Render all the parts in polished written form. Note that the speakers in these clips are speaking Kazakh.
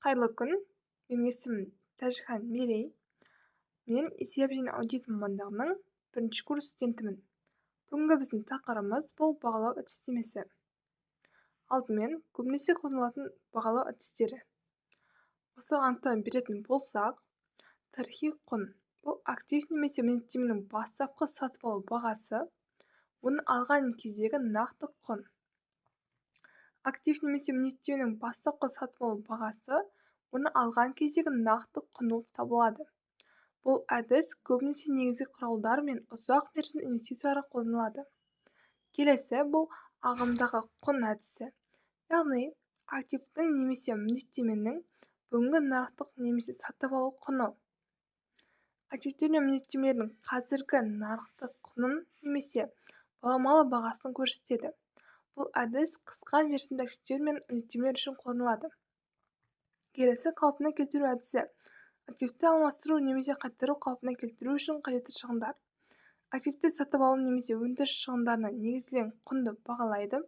Қайырлы күн. Менің есімім Тәжхан Мерей. Мен есеп және аудит мамандығының 1-ші курс студентімін. Бүгінгі біздің тақырыбымыз бұл бағалау әдістемесі. Алдымен көбінесе қолданылатын бағалау әдістері. Осыған анықтама беретін болсақ, тарихи құн бұл актив немесе міндеттеменің бастапқы сатып алу бағасы, оны алған кездегі нақты құн. Актив немесе міндеттеменің бастапқы сатып алу бағасы, оны алған кездегі нақты құн болып табылады. Бұл әдіс көбінесе негізгі құралдар мен ұзақ мерзімді инвестицияларға қолданылады. Келесі бұл ағымдағы құн әдісі, яғни активтің немесе міндеттеменің бүгінгі нарықтық немесе сатып алу құны. Активтер мен міндеттемелердің қазіргі нарықтық құнын немесе баламалы бағасын көрсетеді. Бұл әдіс қысқа мерзімді активтер мен міндеттемелер үшін қолданылады. Келесі қалпына келтіру әдісі. Активті алмастыру немесе қайтару қалпына келтіру үшін қажетті шығындар. Активті сатып алу немесе өндіріс шығындарына негізделген құнды бағалайды.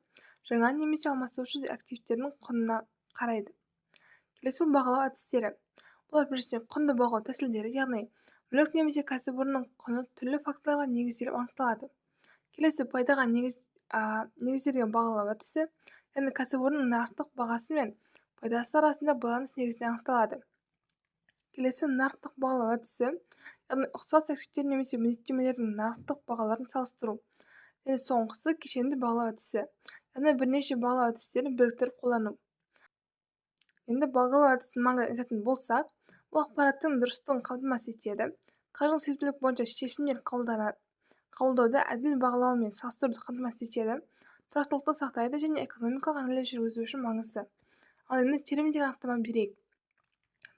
Жаңа немесе алмастырушы активтердің құнына қарайды. Келесі бағалау әдістері. Бұлар біріншіден құнды бағалау тәсілдері, яғни мүлік немесе кәсіпорынның құны түрлі факторларға негізделіп анықталады. Келесі пайдаға негізделген бағалау әдісі, яғни кәсіпорынның нарықтық бағасы мен пайдасы арасында байланыс негізінде анықталады. Келесі нарықтық бағалау әдісі, яғни ұқсас активтер немесе міндеттемелердің нарықтық бағаларын салыстыру. Және соңғысы кешенді бағалау әдісі, яғни бірнеше бағалау әдістерін біріктіріп қолдану. Енді бағалау әдісін маңызын айтатын болсақ, бұл ақпараттың дұрыстығын қамтамасыз етеді, қаржылық септілік бойынша шешімдер қабылдауды әділ бағалау мен салыстыруды қамтамасыз етеді, тұрақтылықты сақтайды және экономикалық анализ жүргізу үшін маңызды. Ал енді терминдерге анықтама берейік.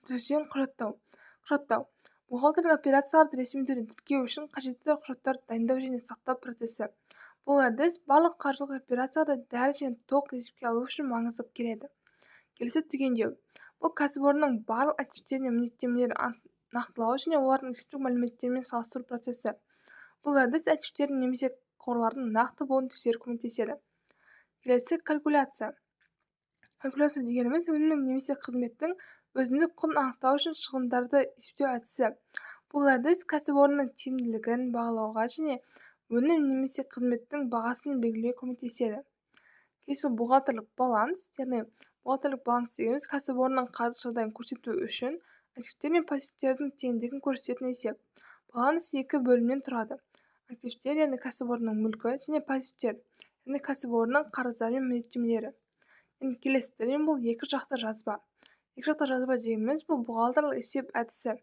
Біріншіден құжаттау. Бухгалтерлік операцияларды ресми түрде тіркеу үшін қажетті құжаттарды дайындау және сақтау процесі. Бұл әдіс барлық қаржылық операцияларды дәл және толық есепке алу үшін маңызды болып келеді. Келесі түгендеу. Бұл кәсіпорынның барлық активтері мен міндеттемелерін нақтылау және олардың есептік мәліметтерімен салыстыру процесі. Бұл әдіс активтердің немесе қорлардың нақты болуын тексеруге көмектеседі. Келесі калькуляция. Калькуляция дегеніміз өнімнің немесе қызметтің өзіндік құнын анықтау үшін шығындарды есептеу әдісі. Бұл әдіс кәсіпорынның тиімділігін бағалауға және өнім немесе қызметтің бағасын белгілеуге көмектеседі. Келесі бухгалтерлік баланс, яғни бухгалтерлік баланс дегеніміз кәсіпорынның қаржы жағдайын көрсету үшін активтер мен пассивтердің теңдігін көрсететін есеп. Баланс екі бөлімнен тұрады. Активтер, яғни кәсіпорынның мүлкі, және пассивтер, яғни кәсіпорынның қарыздары мен міндеттемелері. Енді келесі термин бұл екі жақты жазба. Екі жақты жазба дегеніміз бұл бухгалтерлік есеп әдісі.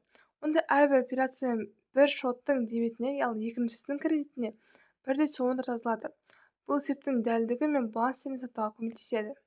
Онда әрбір операция бір шоттың дебетіне, ал екіншісінің кредитіне бірдей сомада жазылады. Бұл есептің дәлдігі мен баланс сенімін сақтауға көмектеседі.